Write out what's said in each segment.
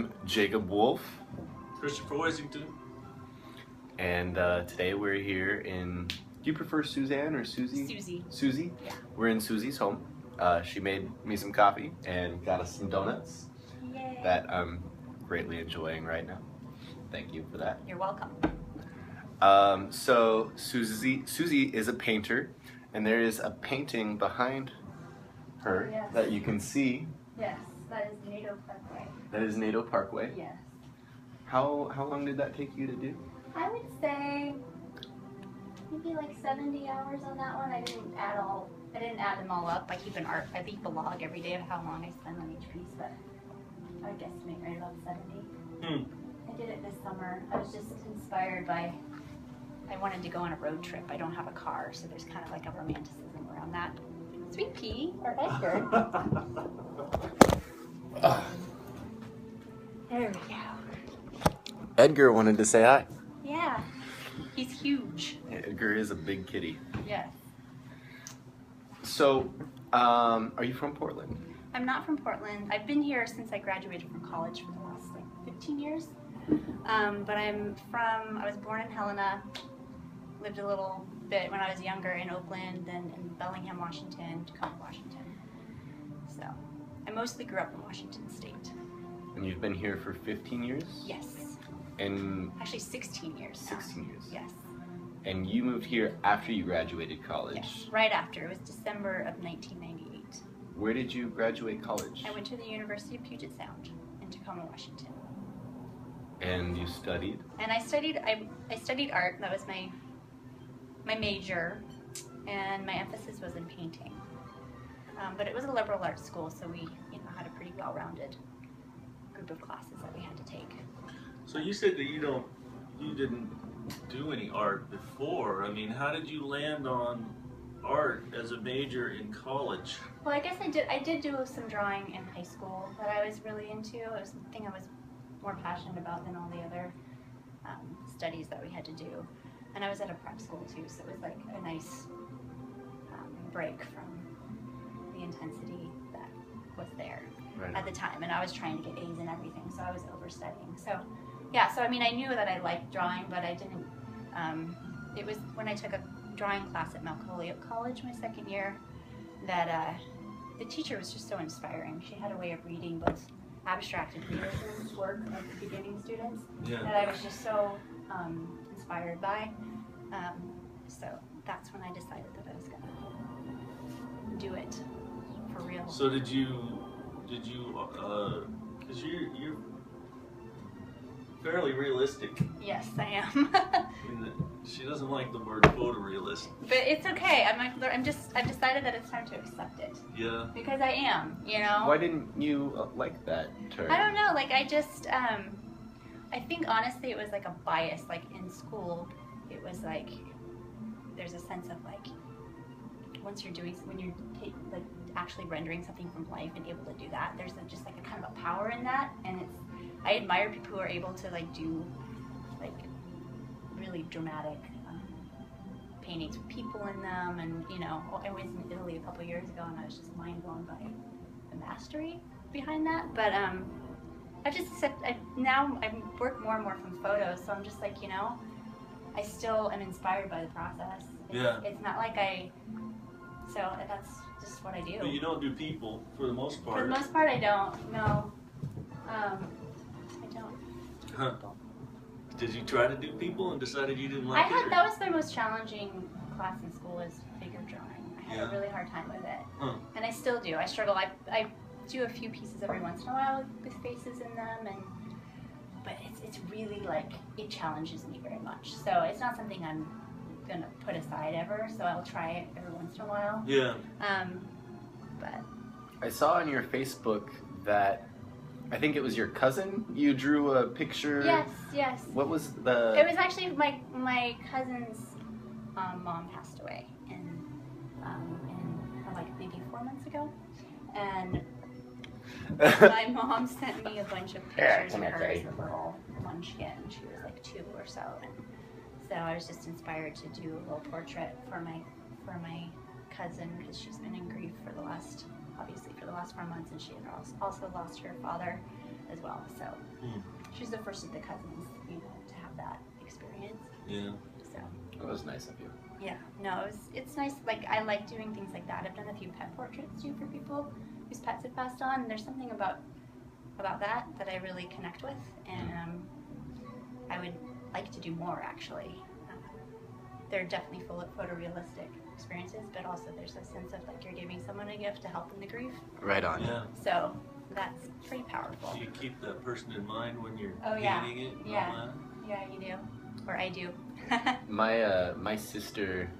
I'm Jacob Wolf, Christopher Wessington. and today we're here in, do you prefer Suzanne or Suzy? Suzy. Suzy? Yeah. We're in Suzy's home. She made me some coffee and got us some donuts. Yay. That I'm greatly enjoying right now. Thank you for that. You're welcome. So Suzy is a painter, and there is a painting behind her Yes. that you can see. Yes, that is Naito Parkway. That is Naito Parkway. Yes. How long did that take you to do? I would say maybe like 70 hours on that one. I didn't add them all up. I keep a log every day of how long I spend on each piece, but I would guesstimate right about 70. I did it this summer. I was just inspired by, I wanted to go on a road trip. I don't have a car, so there's kind of like a romanticism around that. Sweet Pea, or Edgar. There we go. Edgar wanted to say hi. Yeah, he's huge. Edgar is a big kitty. Yes. So, are you from Portland? I'm not from Portland. I've been here since I graduated from college for the last like 15 years. But I was born in Helena, lived a little bit when I was younger in Oakland, then in Bellingham, Washington, Tacoma, Washington. So I mostly grew up in Washington State. And you've been here for 15 years? Yes. And Actually 16 years now. 16 years? Yes. And you moved here after you graduated college? Yes, right after. It was December of 1998. Where did you graduate college? I went to the University of Puget Sound in Tacoma, Washington. And you studied? And I studied art. That was my major, and my emphasis was in painting. But it was a liberal arts school, so we had a pretty well-rounded group of classes that we had to take. So you said that you didn't do any art before. I mean, how did you land on art as a major in college? Well, I guess I did do some drawing in high school that I was really into. It was something I was more passionate about than all the other studies that we had to do. And I was at a prep school too, so it was like a nice break from the intensity that was there at the time. And I was trying to get A's and everything, so I was overstudying. So yeah, so I mean, I knew that I liked drawing, but I didn't, it was when I took a drawing class at Mount Holyoke College my second year that the teacher was just so inspiring. She had a way of reading both abstract and realism work of the beginning students that I was just so inspired by. So that's when I decided that I was gonna do it for real. So did you, because you're fairly realistic. Yes, I am. She doesn't like the word photorealist. But it's okay. I've decided that it's time to accept it. Yeah. Because I am, Why didn't you like that term? I don't know. Like I just, I think honestly it was like a bias. Like in school, it was like there's a sense of like when you're actually rendering something from life and able to do that, there's just like a kind of a power in that, and I admire people who are able to like do like really dramatic paintings with people in them, and I was in Italy a couple years ago and I was just mind blown by the mastery behind that. But I've just now I work more and more from photos, so I'm just like I still am inspired by the process. It's not like so that's just what I do. But you don't do people for the most part. For the most part, I don't. No, I don't. Huh. Did you try to do people and decided you didn't like it? That was my most challenging class in school, is figure drawing. I had a really hard time with it, and I still do. I struggle. I do a few pieces every once in a while with faces in them, but it's really like it challenges me very much. So it's not something I'm gonna put aside ever. So I'll try it every once in a while. Yeah. But I saw on your Facebook that I think it was your cousin. You drew a picture. Yes. What was the? It was actually my cousin's mom passed away in like maybe 4 months ago, and my mom sent me a bunch of pictures of her as a little munchkin. She was like 2 or so, and so I was just inspired to do a little portrait for my cousin, because she's been in grief for the last 4 months, and she had also lost her father as well. So she's the first of the cousins, you know, to have that experience. Yeah. So That was nice of you. yeah, no, it's nice. Like, I like doing things like that. I've done a few pet portraits too for people whose pets have passed on. And there's something about that I really connect with, and I would like to do more actually. They're definitely full of photorealistic experiences, but also there's a sense of like you're giving someone a gift to help in the grief. Right on. Yeah. So that's pretty powerful. Do you keep that person in mind when you're yeah. painting it? And Yeah. all that? Yeah, you do. Or I do. My sister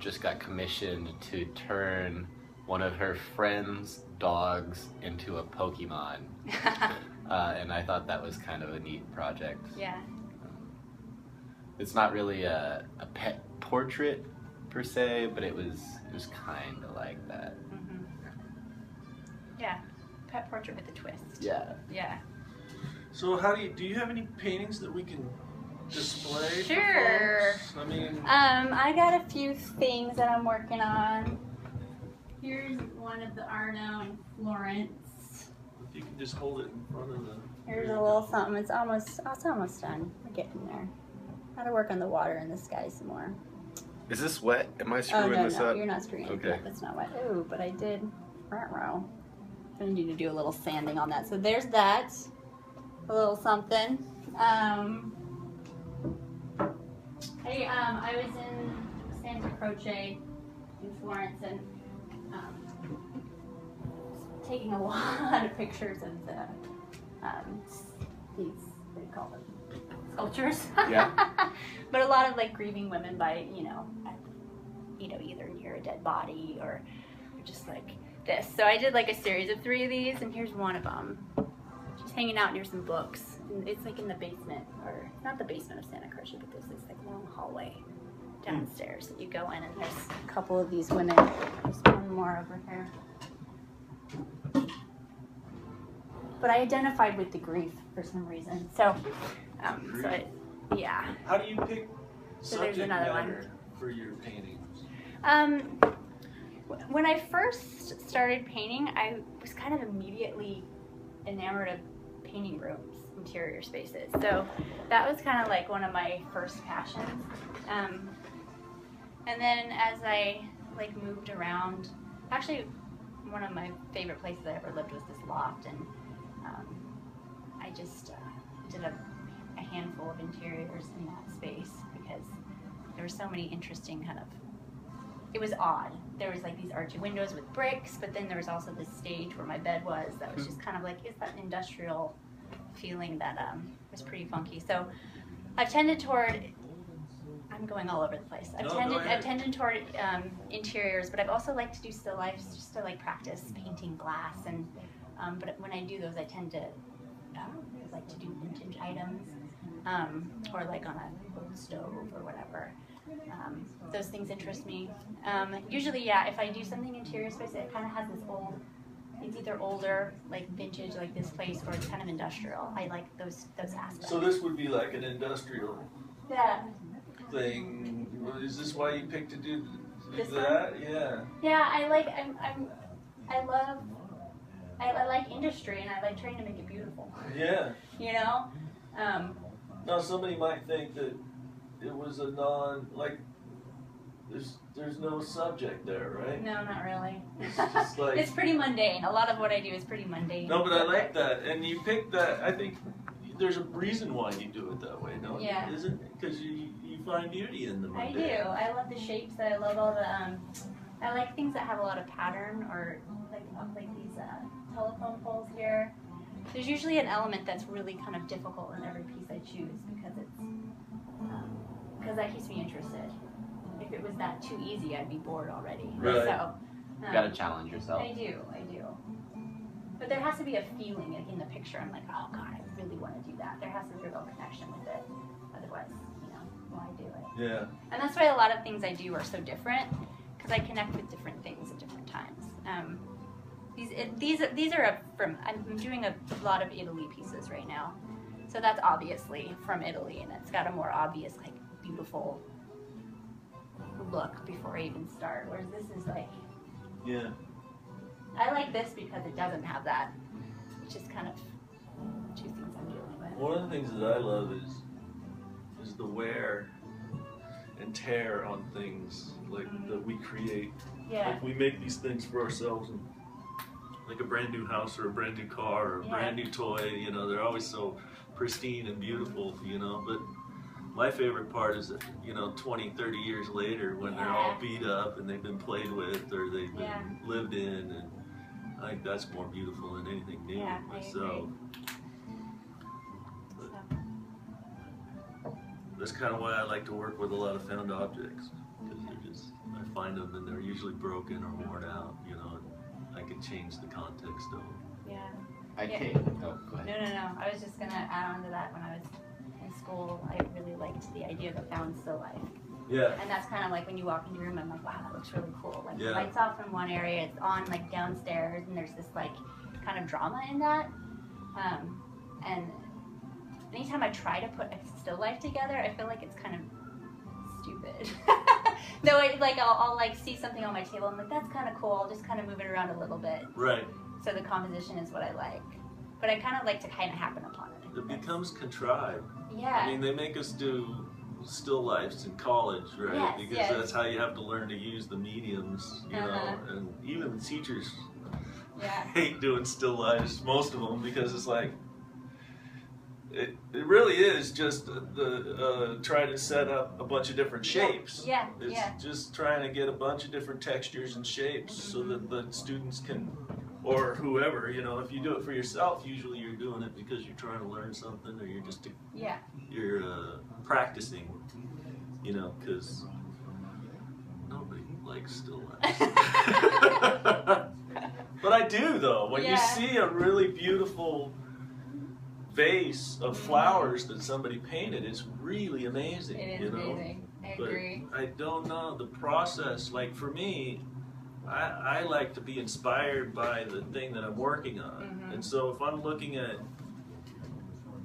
just got commissioned to turn one of her friend's dogs into a Pokemon, and I thought that was kind of a neat project. Yeah. It's not really a pet portrait per se, but it was kind of like that. Mm-hmm. Yeah. Pet portrait with a twist. Yeah. Yeah. So how do you have any paintings that we can display? Sure. For folks? I mean, I got a few things that I'm working on. Here's one of the Arno in Florence. if you can just hold it in front of the. Here's a little something. It's almost done. We're getting there. Gotta work on the water in the sky some more. Is this wet? Am I Oh screwing this no, up? you're not screwing it. Okay. Yeah, it's not wet. Oh, but I did. Ruh-roh. I need to do a little sanding on that. So there's that. A little something. I was in Santa Croce in Florence and taking a lot of pictures of the these, what do you call them, sculptures. Yeah. But a lot of like grieving women by either near a dead body or just like this. So I did like a series of 3 of these, and here's one of them. She's hanging out near some books. And it's like in the basement, or not the basement of Santa Croce, but there's this like long hallway downstairs that you go in, and there's a couple of these women. There's one more over here. But I identified with the grief for some reason. So, yeah. How do you pick So there's subject another one. matter for your paintings? When I first started painting, I was kind of immediately enamored of painting rooms, interior spaces. So that was kind of like one of my first passions. And then as I like moved around, actually one of my favorite places I ever lived was this loft, and I just did a handful of interiors in that space because there were so many interesting it was odd. There was like these arched windows with bricks, but then there was also this stage where my bed was that was just kind of like, it's that industrial feeling that was pretty funky. So I've tended toward, I'm going all over the place. I've tended toward interiors, but I've also liked to do still lifes just to like practice painting glass. And but when I do those, I tend to like to do vintage items, or like on a old stove or whatever. Those things interest me. Usually, yeah, if I do something interior space, it kind of has this old, it's either older, like vintage, like this place, or it's kind of industrial. I like those aspects. So this would be like an industrial Yeah. thing. Is this why you picked to do This that? Yeah. Yeah, I like industry, and I like trying to make it beautiful. Yeah. You know? Now somebody might think that it was a there's no subject there, right? No, not really. It's just like It's pretty mundane. A lot of what I do is pretty mundane. No, but I like that, and you picked that. I think there's a reason why you do it that way, don't Yeah. you? Isn't it? Because you find beauty in the I mundane. do. I love the shapes. I love all the. I like things that have a lot of pattern, or like these telephone poles here. There's usually an element that's really kind of difficult in every piece I choose because that keeps me interested. If it was that too easy, I'd be bored already. Right. So You gotta challenge yourself. I do. But there has to be a feeling in the picture. I'm like, oh God, I really want to do that. There has to be a real connection with it. Otherwise, why do it? Yeah. And that's why a lot of things I do are so different, because I connect with different things at different times. These are I'm doing a lot of Italy pieces right now. So that's obviously from Italy, and it's got a more obvious, like, beautiful look before I even start. Whereas this is like, Yeah. I like this because it doesn't have that. It's just kind of two things I'm dealing with. One of the things that I love is the wear and tear on things like that we create. Yeah. Like we make these things for ourselves, and like a brand new house or a brand new car or a brand new toy, you know, they're always so pristine and beautiful, you know, but my favorite part is that, you know, 20, 30 years later when they're all beat up and they've been played with or they've been lived in, and I think that's more beautiful than anything new myself. That's kind of why I like to work with a lot of found objects, because I find them and they're usually broken or worn out, you know, and I can change the context of them. Yeah. Oh, go ahead. No. I was just going to add on to that. When I was in school, I really liked the idea of a found still life. Yeah. And that's kind of like when you walk into your room, I'm like, wow, that looks really cool. Like the lights off in one area, it's on like downstairs, and there's this like kind of drama in that. And anytime I try to put a still life together, I feel like it's kind of stupid. No, I'll like see something on my table, I'm like, that's kind of cool. I'll just kind of move it around a little bit. Right. So the composition is what I like. But I kind of like to kind of happen upon it. It becomes contrived. Yeah. I mean, they make us do still lifes in college, right? Yes, because that's how you have to learn to use the mediums, you know, and even the teachers hate doing still lifes, most of them, because it's like, it really is just trying to set up a bunch of different shapes. Yeah. It's just trying to get a bunch of different textures and shapes so that the students can, or whoever, you know, if you do it for yourself, usually you're doing it because you're trying to learn something, or you're just you're practicing, you know, because nobody likes still lifes. But I do, though. When you see a really beautiful vase of flowers that somebody painted, it's really amazing. It is amazing. I agree. I don't know the process. Like for me, I like to be inspired by the thing that I'm working on. And so if I'm looking at,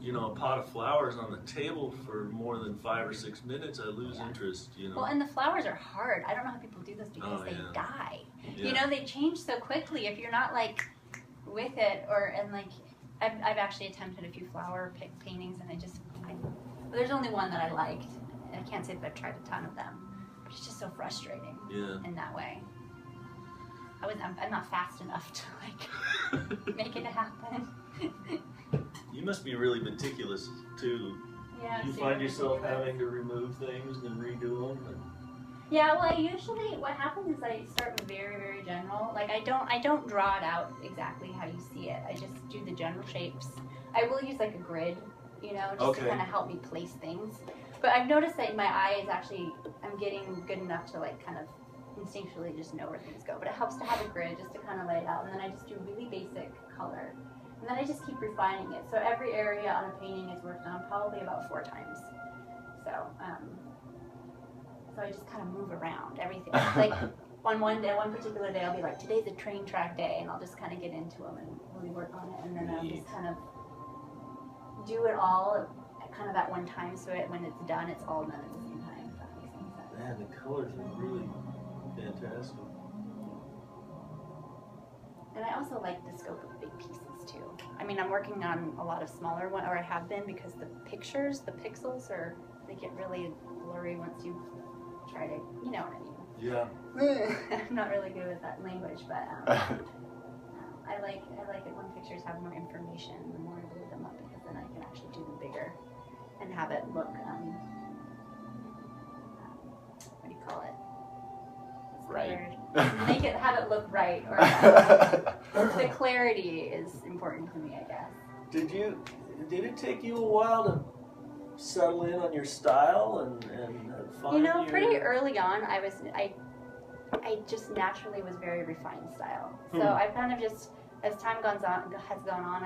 you know, a pot of flowers on the table for more than 5 or 6 minutes, I lose interest, you know. Well, and the flowers are hard. I don't know how people do this because they die. You know, they change so quickly if you're not like with it, and like I've actually attempted a few flower paintings, and there's only one that I liked. I can't say that I've tried a ton of them, but it's just so frustrating in that way. I'm not fast enough to like make it happen. You must be really meticulous too. Yeah. You find yourself having to remove things and redo them. Yeah, well, what happens is I start with very, very general. Like I don't draw it out exactly how you see it. I just do the general shapes. I will use like a grid, you know, just to kind of help me place things. But I've noticed that my eye is actually, I'm getting good enough to like kind of instinctually just know where things go. But it helps to have a grid just to kind of lay it out. And then I just do really basic color. And then I just keep refining it. So every area on a painting is worked on probably about 4 times. So I just kind of move around everything. Like on one particular day, I'll be like, today's a train track day, and I'll just kind of get into them and really work on it. And then I'll just kind of do it all kind of at one time, so when it's done, it's all done at the same time. If that makes any sense. Man, the colors are really fantastic. And I also like the scope of big pieces too. I mean, I'm working on a lot of smaller ones, or I have been, because the pixels they get really blurry once you try to, you know what I mean. Yeah. I'm not really good with that language, but I like it when pictures have more information. The more I glue them up, because then I can actually do them bigger and have it look, what do you call it? Right. Have it look right, or the clarity is important to me, I guess. Did it take you a while to settle in on your style and find your... Pretty early on, I just naturally was very refined style. So I kind of just, as time has gone on,